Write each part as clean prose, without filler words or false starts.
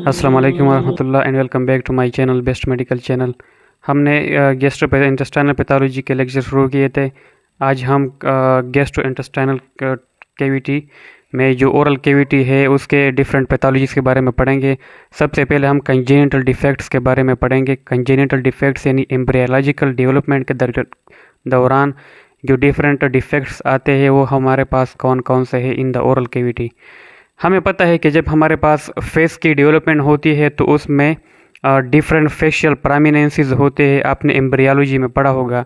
अस्सलाम वालेकुम वरहमतुल्लाह and welcome back to my channel best medical channel. हमने गैस्ट्रो इंटेस्टाइनल पैथोलॉजी के लेक्चर शुरू किए थे। आज हम गैस्ट्रो इंटेस्टाइनल कैविटी में जो ओरल कैविटी है उसके डिफरेंट पैथोलॉजीज़ के बारे में पढ़ेंगे। सबसे पहले हम कंजेनिटल डिफेक्ट्स के बारे में पढ़ेंगे। कंजेनिटल डिफेक्ट्स यानी एम्ब्रियोलॉजिकल डेवलपमेंट के दौरान जो डिफरेंट डिफेक्ट्स आते हैं वो हमारे पास कौन कौन से हैं इन द ओरल कैविटी। हमें पता है कि जब हमारे पास फेस की डेवलपमेंट होती है तो उसमें डिफरेंट फेशियल प्रोमिनेंसेस होते हैं। आपने एम्ब्रियोलॉजी में पढ़ा होगा।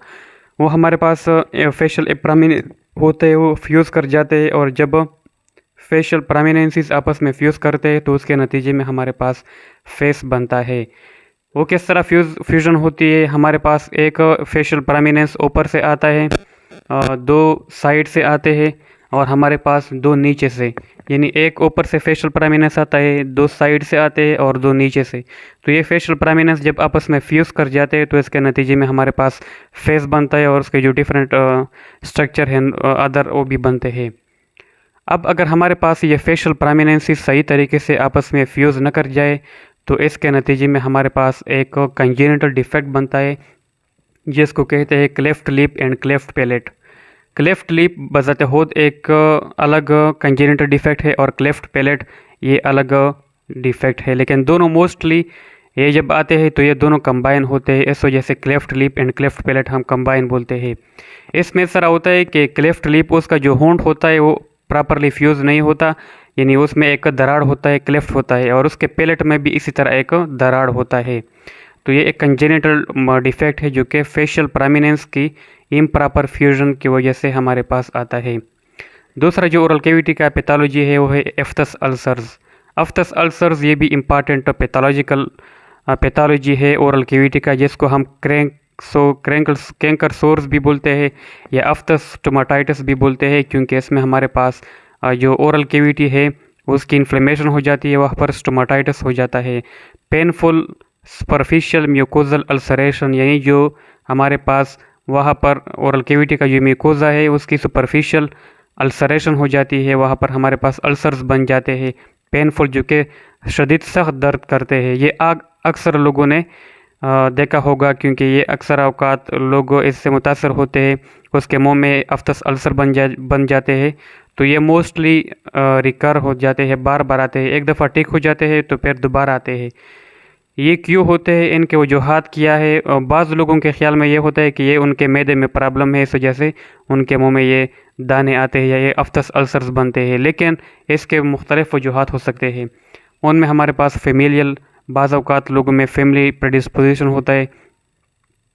वो हमारे पास फेशियल प्रोमिनेंस होते हैं, वो फ्यूज़ कर जाते हैं, और जब फेशियल प्रोमिनेंसेस आपस में फ्यूज़ करते हैं तो उसके नतीजे में हमारे पास फेस बनता है। वो किस तरह फ्यूजन होती है? हमारे पास एक फेशियल प्रोमिनेंस ऊपर से आता है, दो साइड से आते हैं, और हमारे पास दो नीचे से, यानी एक ऊपर से फेशियल प्रोमिनेंस आता है, दो साइड से आते हैं और दो नीचे से। तो ये फेशियल प्रोमिनेंस जब आपस में फ्यूज़ कर जाते हैं तो इसके नतीजे में हमारे पास फेस बनता है, और उसके जो डिफरेंट स्ट्रक्चर हैं अदर वो भी बनते हैं। अब अगर हमारे पास ये फेशियल प्रोमिनेंसेस सही तरीके से आपस में फ्यूज़ न कर जाए तो इसके नतीजे में हमारे पास एक कंजेनिटल डिफेक्ट बनता है जिसको कहते हैं cleft lip and cleft palate. Cleft lip बजाते खुद एक अलग कंजेनिटल डिफेक्ट है और क्लेफ्ट पैलेट ये अलग डिफेक्ट है, लेकिन दोनों मोस्टली ये जब आते हैं तो ये दोनों कंबाइन होते हैं। इस वजह से cleft lip and cleft palate हम कंबाइन बोलते हैं। इसमें इस तरह होता है कि क्लेफ्ट लिप उसका जो होंठ होता है वो प्रॉपरली फ्यूज़ नहीं होता, यानी उसमें एक दरार होता है, क्लेफ्ट होता है, और उसके पैलेट में भी इसी तरह एक दरार होता है। तो ये एक कंजेनिटल डिफेक्ट है जो कि फेशियल प्रोमिनेंस की इम्प्रॉपर फ्यूजन की वजह से हमारे पास आता है। दूसरा जो ओरल कैविटी का पैथोलॉजी है वो है एफ्थस अल्सर्स। एफ्थस अल्सर्स ये भी इम्पॉर्टेंट पैथोलॉजी है ओरल कैविटी का, जिसको हम कैंकर सोर्स भी बोलते हैं या एफ्थस स्टोमाटाइटिस भी बोलते हैं, क्योंकि इसमें हमारे पास जो ओरल कैविटी है उसकी इन्फ्लेमेशन हो जाती है, वहाँ पर स्टोमाटाइटिस हो जाता है। पेनफुल सुपरफिशियल म्यूकोजल अल्सरेशन, यानी जो हमारे पास वहाँ पर ओरल कैविटी का जो म्यूकोजा है उसकी सुपरफिशियल अल्सरेशन हो जाती है, वहाँ पर हमारे पास अल्सर्स बन जाते हैं पेनफुल, जो कि शदीद सख्त दर्द करते हैं। ये अक्सर लोगों ने देखा होगा, क्योंकि ये अक्सर अवकात लोग इससे मुतासर होते हैं, उसके मुंह में एफ्थस अल्सर बन जाते हैं। तो ये मोस्टली रिकर हो जाते हैं, बार बार आते हैं, एक दफ़ा ठीक हो जाते हैं तो फिर दोबारा आते हैं। ये क्यों होते हैं, इनके वजूहात क्या है? बाज़ लोगों के ख्याल में ये होता है कि ये उनके मैदे में प्रॉब्लम है, इस वजह से उनके मुंह में ये दाने आते हैं या ये एफ्थस अल्सर्स बनते हैं, लेकिन इसके मुख्तलिफ वजूहात हो सकते हैं। उनमें हमारे पास फेमिलियल, बाज़ अवकात लोगों में फैमिली प्रेडिस्पोजिशन होता है।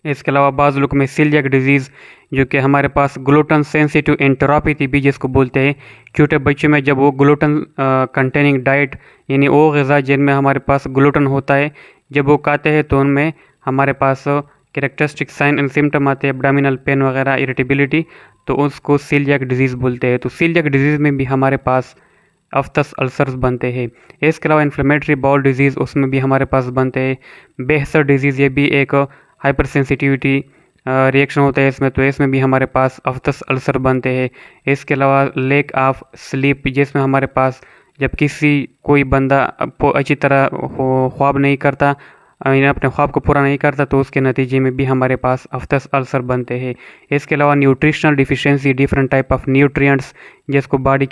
इसके अलावा बाज़ लोगों में सीलियाक डिजीज़, जो कि हमारे पास ग्लूटेन सेंसिटिव एंटेरोपैथी भी जिसको बोलते हैं। छोटे बच्चों में जब वो ग्लूटेन कंटेनिंग डाइट, यानी वो ग़िज़ा जिनमें हमारे पास ग्लूटेन होता है, जब वो खाते हैं तो उनमें हमारे पास कैरेक्टरिस्टिक साइन एंड सिम्टम आते हैं, एब्डोमिनल पेन वगैरह, इरिटेबिलिटी, तो उसको सीलियाक डिजीज़ बोलते हैं। तो सीलियाक डिजीज़ में भी हमारे पास एफ्थस अल्सर्स बनते हैं। इसके अलावा इन्फ्लेमेटरी बाउल डिजीज़, उसमें भी हमारे पास बनते हैं। बेहसर डिजीज़, ये भी एक हाइपर सेंसिटिविटी रिएक्शन होता है इसमें, तो इसमें भी हमारे पास एफ्थस अल्सर बनते हैं। इसके अलावा लैक ऑफ स्लीप, जिसमें हमारे पास जब कोई बंदा अच्छी तरह ख्वाब नहीं करता, अपने ख्वाब को पूरा नहीं करता, तो उसके नतीजे में भी हमारे पास एफ्थस अल्सर बनते हैं। इसके अलावा nutritional deficiency, different type of nutrients जिसको बॉडी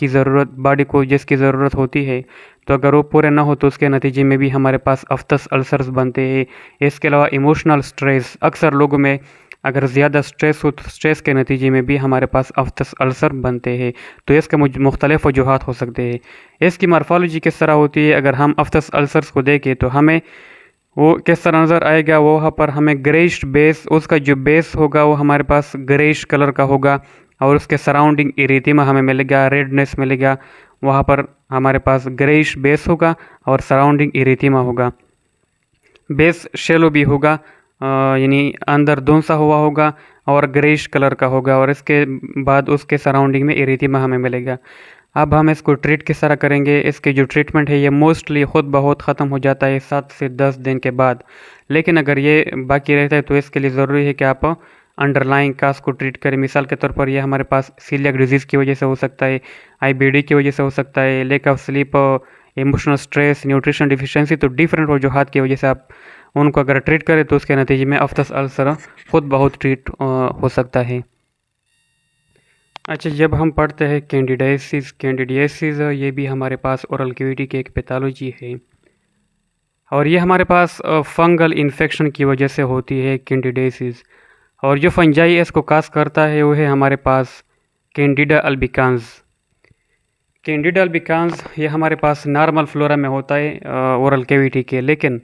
को जिसकी ज़रूरत होती है, तो अगर वो पूरे ना हो तो उसके नतीजे में भी हमारे पास एफ्थस अल्सर्स बनते हैं। इसके अलावा इमोशनल स्ट्रेस, अक्सर लोगों में अगर ज़्यादा स्ट्रेस हो तो स्ट्रेस के नतीजे में भी हमारे पास एफ्थस अल्सर बनते हैं। तो इसके मुख्तलिफ वजूहात हो सकते हैं। इसकी मार्फोलॉजी किस तरह होती है? अगर हम एफ्थस अल्सर्स को देखें तो हमें वो किस तरह नज़र आएगा? वो वहाँ पर हमें ग्रेइश बेस, उसका जो बेस होगा वो हमारे पास ग्रेइश कलर का होगा, और उसके सराउंडिंग इरिथेमा हमें मिलेगा, रेडनेस मिलेगा। वहाँ पर हमारे पास ग्रेइश बेस होगा और सराउंडिंग इरिथेमा होगा। बेस शेलो भी होगा, यानी अंदर धुंसा हुआ होगा और ग्रेइश कलर का होगा, और इसके बाद उसके सराउंडिंग में इरिथेमा हमें मिलेगा। अब हम इसको ट्रीट किस तरह करेंगे? इसके जो ट्रीटमेंट है ये मोस्टली ख़ुद ब खुद ख़त्म हो जाता है 7 से 10 दिन के बाद, लेकिन अगर ये बाकी रहता है तो इसके लिए ज़रूरी है कि आप अंडरलाइंग काज को ट्रीट करें। मिसाल के तौर पर ये हमारे पास सीलियाक डिजीज़ की वजह से हो सकता है, आईबीडी की वजह से हो सकता है, lack of sleep emotional stress, nutrition deficiency, तो डिफरेंट वजूहात की वजह से आप उनको अगर ट्रीट करें तो उसके नतीजे में अफ्तस अल्सर खुद बहुत ट्रीट हो सकता है। अच्छा, जब हम पढ़ते हैं कैंडिडियासिस ये भी हमारे पास ओरल कैविटी की एक पैथोलॉजी है और ये हमारे पास फंगल इन्फेक्शन की वजह से होती है कैंडिडियासिस। और जो फंजाई इसको काज करता है वो है हमारे पास कैंडिडा अल्बिकांस। कैंडिडा अल्बिकांस ये हमारे पास नॉर्मल फ्लोरा में होता है ओरल कैविटी के, लेकिन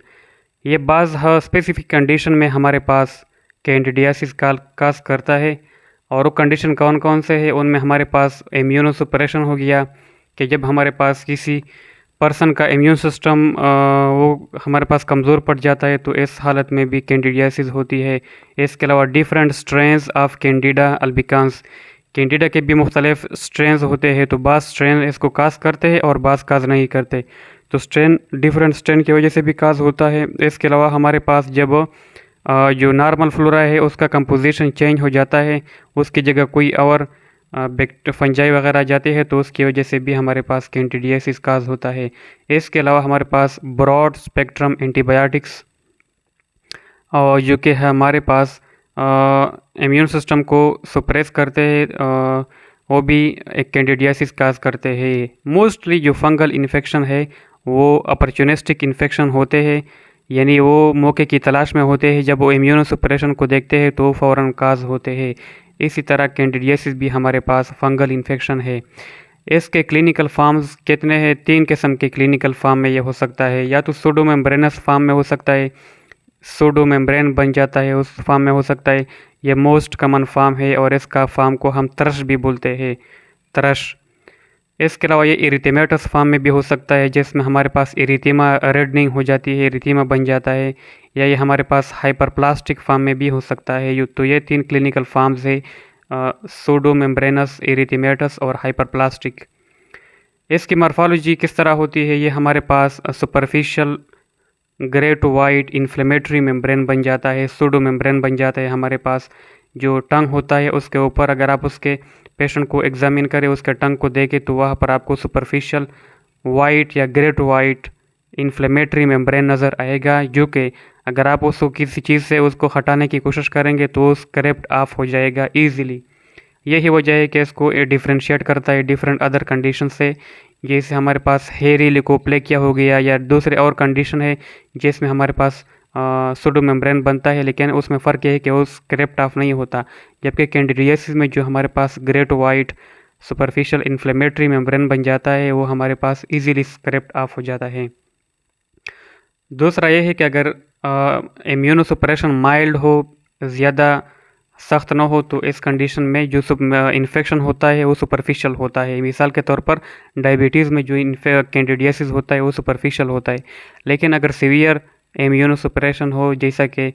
ये बाज़ स्पेसिफिक कंडीशन में हमारे पास कैंडिडियासिस काज करता है। और वो कंडीशन कौन कौन से है, उनमें हमारे पास इम्यूनो सुप्रेशन हो गया कि जब हमारे पास किसी पर्सन का इम्यून सिस्टम वो हमारे पास कमज़ोर पड़ जाता है तो इस हालत में भी कैंडिडियासिस होती है। इसके अलावा different strains of Candida albicans, Candida के भी मुख्तलिफ स्ट्रेंस होते हैं, तो बाज़ स्ट्रेन इसको काज करते हैं और बाज़ काज नहीं करते, तो डिफरेंट स्ट्रेन की वजह से भी काज होता है। इसके अलावा हमारे पास जब जो नॉर्मल फ्लोरा है उसका कंपोजिशन चेंज हो जाता है, उसकी जगह कोई और फंजाई वगैरह जाती है तो उसकी वजह से भी हमारे पास कैंडिडियासिस काज होता है। इसके अलावा हमारे पास ब्रॉड स्पेक्ट्रम एंटीबायोटिक्स और जो कि हमारे पास इम्यून सिस्टम को सुप्रेस करते हैं, वो भी एक कैंडिडियासिस काज करते हैं। मोस्टली जो फंगल इन्फेक्शन है वो अपॉर्चुनिस्टिक इन्फेक्शन होते हैं, यानी वो मौके की तलाश में होते हैं, जब वो इम्यूनो सुप्रेशन को देखते हैं तो फ़ौरन काज होते हैं। इसी तरह कैंडिडियासिस भी हमारे पास फंगल इन्फेक्शन है। इसके क्लिनिकल फॉर्म्स कितने हैं? 3 किस्म के क्लिनिकल फॉर्म में ये हो सकता है। या तो सूडोमेम्ब्रेनस फॉर्म में हो सकता है, सूडोमेम्ब्रेन बन जाता है उस फॉर्म में हो सकता है। ये मोस्ट कॉमन फॉर्म है और इसका फॉर्म को हम थ्रश भी बोलते हैं, थ्रश। इसके अलावा ये इरिथेमेटस फॉर्म में भी हो सकता है, जिसमें हमारे पास इरिथेमा रेडनिंग हो जाती है, इरिथेमा बन जाता है। या ये हमारे पास हाइपरप्लास्टिक फॉर्म में भी हो सकता है। तो ये 3 क्लिनिकल फॉर्म्स है, सूडोमेम्ब्रेनस, इरिथेमेटस और हाइपरप्लास्टिक। इसकी मॉर्फोलॉजी किस तरह होती है? ये हमारे पास superficial grey to white inflammatory membrane बन जाता है, सूडो मेम्ब्रेन बन जाता है। हमारे पास जो टंग होता है उसके ऊपर अगर आप उसके पेशेंट को एग्जामिन करें, उसके टंग को देखें, तो वहाँ पर आपको सुपरफिशियल वाइट या grey to white inflammatory membrane नज़र आएगा, जो कि अगर आप उसको किसी चीज़ से उसको हटाने की कोशिश करेंगे तो स्क्रैप्ड ऑफ हो जाएगा ईज़िली। यही वजह है कि इसको डिफ्रेंशिएट करता है डिफरेंट अदर कंडीशन से, जैसे हमारे पास हेरी लिकोप्लेकिया हो गया या दूसरे और कंडीशन है जिसमें हमारे पास सूडो मेम्ब्रेन बनता है, लेकिन उसमें फ़र्क यह है कि वो स्क्रैप्ड ऑफ नहीं होता। जबकि कैंडिडियासिस में जो हमारे पास grey to white superficial inflammatory membrane बन जाता है वो हमारे पास इजीली स्क्रैप्ड ऑफ हो जाता है। दूसरा ये है कि अगर इम्यूनो सुप्रेशन माइल्ड हो, ज़्यादा सख्त ना हो, तो इस कंडीशन में जो इन्फेक्शन होता है वो सुपरफिशियल होता है। मिसाल के तौर पर डायबिटीज़ में जो कैंडिडियासिस होता है वो सुपरफिशियल होता है। लेकिन अगर सीवियर इम्यूनो सुप्रेशन हो, जैसा कि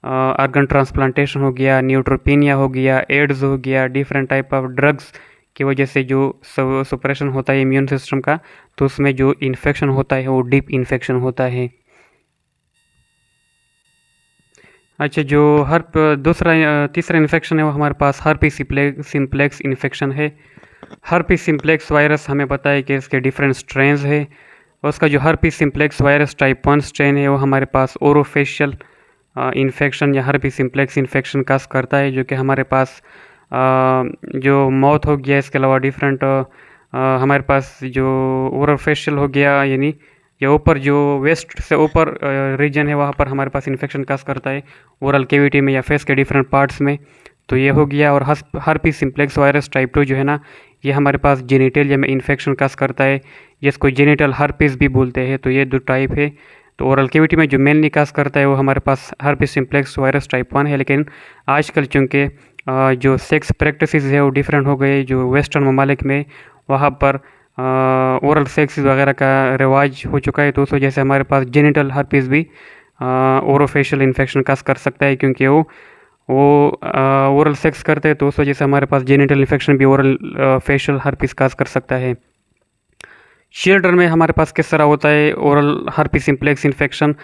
ऑर्गन ट्रांसप्लांटेशन हो गया, न्यूट्रोपीनिया हो गया, एड्स हो गया, डिफरेंट टाइप ऑफ ड्रग्स की वजह से जो सुप्रेशन होता है इम्यून सिस्टम का, तो उसमें जो इन्फेक्शन होता है वो डीप इन्फेक्शन होता है। अच्छा, जो तीसरा इन्फेक्शन है वो हमारे पास हर्पीस सिम्प्लेक्स इन्फेक्शन है। हर्पीस सिम्प्लेक्स वायरस हमें पता है कि इसके डिफरेंट स्ट्रेन्स है। उसका जो herpes simplex virus type 1 strain है वो हमारे पास ओरोफेशियल इन्फेक्शन या हर्पीस सिम्प्लेक्स इन्फेक्शन काज करता है, जो कि हमारे पास जो मौत हो गया। इसके अलावा डिफरेंट हमारे पास जो ओरोफेशियल हो गया, यानी या ऊपर जो वेस्ट से ऊपर रीजन है वहाँ पर हमारे पास इन्फेक्शन काज करता है, ओरल कैविटी में या फेस के डिफरेंट पार्ट्स में, तो ये हो गया। और हर्पीस सिम्प्लेक्स वायरस टाइप 2 जो है ना, ये हमारे पास जेनिटेलिया में इन्फेक्शन काज करता है, जिसको जेनिटल हर्पीस भी बोलते हैं। तो ये 2 टाइप है। तो ओरल कैविटी में जो मेनली काज करता है वो हमारे पास हर्पीस सिम्प्लेक्स वायरस टाइप 1 है। लेकिन आजकल चूँकि जो सेक्स प्रैक्टिसेस है वो डिफरेंट हो गए, जो वेस्टर्न ममालिक में वहाँ पर ओरल सेक्स वगैरह का रिवाज हो चुका है, तो उस वजह से हमारे पास जेनिटल हर्पीस भी ओरोफेशियल इन्फेक्शन काज कर सकता है, क्योंकि वो ओरल सेक्स करते हैं, तो उस वजह से हमारे पास जेनिटल इन्फेक्शन भी ओरल फेशियल हर्पीस काज कर सकता है। चिल्ड्रन में हमारे पास किस तरह होता है ओरल हर्पीस सिम्प्लेक्स इन्फेक्शन?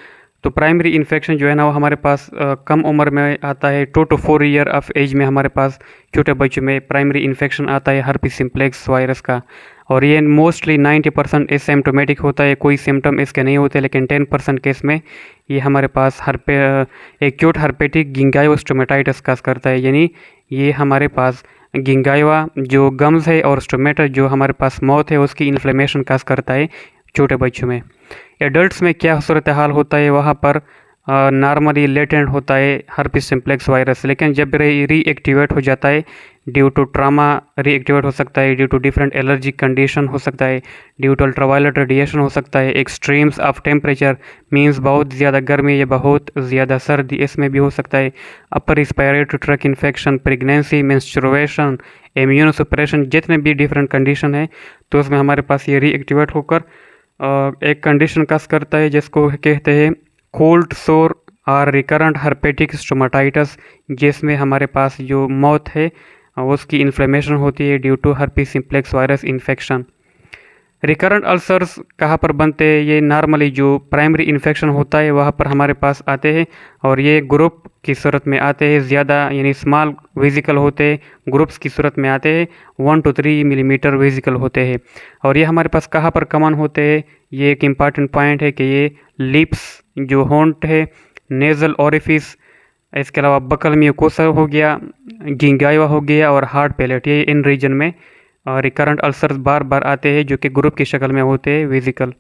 तो प्राइमरी इन्फेक्शन जो है ना वो हमारे पास कम उम्र में आता है। 2 to 4 ईयर ऑफ एज में हमारे पास छोटे बच्चों में प्राइमरी इन्फेक्शन आता है हर्पीस सिम्प्लेक्स वायरस का। और ये मोस्टली 90% एसिम्प्टोमेटिक होता है, कोई सिम्टम इसके नहीं होते, लेकिन 10% केस में ये हमारे पास एक्यूट हर्पेटिक गिंगायोस्टोमेटाइटिस काज करता है। यानी ये हमारे पास गिंगायवा जो गम्स है और स्टोमेटा जो हमारे पास माउथ है उसकी इन्फ्लेमेशन काज करता है छोटे बच्चों में। एडल्ट्स में क्या सूरत हाल होता है, वहाँ पर नॉर्मली लेटेंट होता है हर्पीस सिम्प्लेक्स वायरस, लेकिन जब रीएक्टिवेट हो जाता है ड्यू टू ट्रामा रीएक्टिवेट हो सकता है, due to different allergic condition हो सकता है, ड्यू टू अल्ट्रावायलेट रेडिएशन हो सकता है, एक्सट्रीम्स ऑफ टेम्परेचर मींस बहुत ज़्यादा गर्मी या बहुत ज़्यादा सर्दी, इसमें भी हो सकता है। Upper respiratory tract infection, pregnancy, menstruation, immuno suppression, जितने भी डिफरेंट कंडीशन है तो उसमें हमारे पास ये रीएक्टिवेट होकर एक कंडीशन काज करता है जिसको कहते हैं कोल्ड सोर और रिकरेंट हर्पेटिक स्टोमेटाइटिस, जिसमें हमारे पास जो माउथ है उसकी इन्फ्लेमेशन होती है due to herpes simplex virus infection. Recurrent ulcers कहाँ पर बनते हैं, ये नॉर्मली जो प्राइमरी इन्फेक्शन होता है वहाँ पर हमारे पास आते हैं और ये ग्रुप की सूरत में आते हैं, ज़्यादा यानी स्मॉल वेजिकल होते हैं, ग्रुप्स की सूरत में आते हैं, 1 to 3 मिलीमीटर वेजिकल होते हैं। और ये हमारे पास कहाँ पर कॉमन होते हैं, ये एक इम्पॉर्टेंट पॉइंट है कि ये लिप्स जो होंठ है, नेज़ल ओरिफिस, इसके अलावा बकल म्यूकोसा हो गया, गिंगायवा हो गया और हार्ड पैलेट, ये इन रीजन में रिकरेंट अल्सर्स बार बार आते हैं जो कि ग्रुप की शक्ल में होते हैं वेजिकल।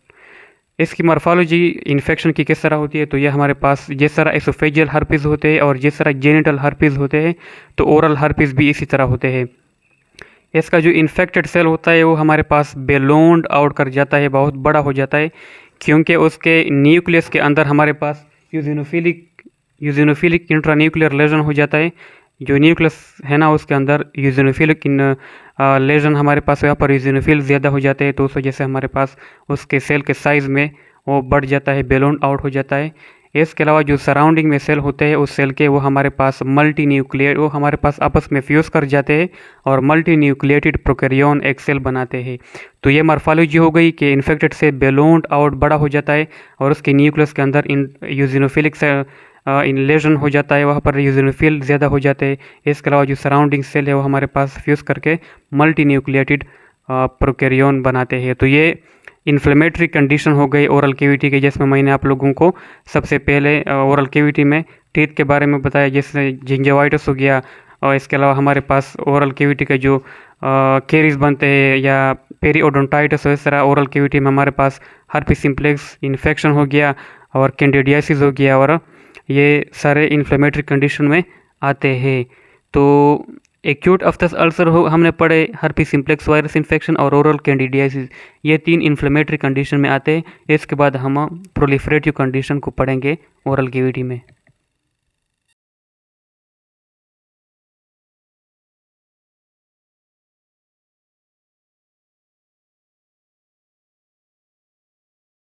इसकी मॉर्फोलॉजी इन्फेक्शन की किस तरह होती है, तो ये हमारे पास जिस तरह एसोफेजियल हर्पीस होते हैं और जिस तरह जेनिटल हर्पीस होते हैं तो ओरल हर्पीस भी इसी तरह होते हैं। इसका जो इन्फेक्टेड सेल होता है वो हमारे पास बेलोन्ड आउट कर जाता है, बहुत बड़ा हो जाता है, क्योंकि उसके न्यूक्लियस के अंदर हमारे पास यूजिनोफिलिक इंट्रान्यूक्लियर लेजन हो जाता है। जो न्यूक्लियस है ना उसके अंदर यूजिनोफिलिक लेजन हमारे पास, यहाँ पर यूजिनोफिल ज़्यादा हो जाते हैं तो उस वजह से हमारे पास उसके सेल के साइज़ में वो बढ़ जाता है, बेलोन आउट हो जाता है। इसके अलावा जो सराउंडिंग में सेल होते हैं उस सेल के वो हमारे पास वो हमारे पास आपस में फ्यूज़ कर जाते हैं और मल्टी न्यूक्लिएटेड प्रोकैरियोन एक सेल बनाते हैं। तो ये मॉर्फोलॉजी हो गई कि इन्फेक्टेड से बेलोन्ड आउट बड़ा हो जाता है और उसके न्यूक्लियस के अंदर यूजिनोफिलिक से लेजन हो जाता है, वहाँ पर यूजिनोफिल ज़्यादा हो जाते हैं। इसके अलावा जो सराउंडिंग सेल है वो हमारे पास फ्यूज़ करके मल्टी न्यूक्लिएटेड प्रोकैरियोन बनाते हैं। तो ये इन्फ्लेमेटरी कंडीशन हो गई ओरल कैविटी के, जिसमें मैंने आप लोगों को सबसे पहले ओरल कैविटी में टीथ के बारे में बताया, जैसे जिंजावाइटिस हो गया, और इसके अलावा हमारे पास ओरल कैविटी के जो कैरीज बनते हैं या पेरियोडोंटाइटिस, इस तरह ओरल कैविटी में हमारे पास हर्पीस सिम्प्लेक्स इन्फेक्शन हो गया और कैंडिडियासिस हो गया, और ये सारे इन्फ्लेमेटरी कंडीशन में आते हैं। तो एक्यूट अफ्तस अल्सर हो हमने पढ़े, हर्पीस सिम्प्लेक्स वायरस इन्फेक्शन और ओरल कैंडिडियासिस, ये 3 इन्फ्लेमेटरी कंडीशन में आते हैं। इसके बाद हम प्रोलिफरेटिव कंडीशन को पढ़ेंगे ओरल कैविटी में।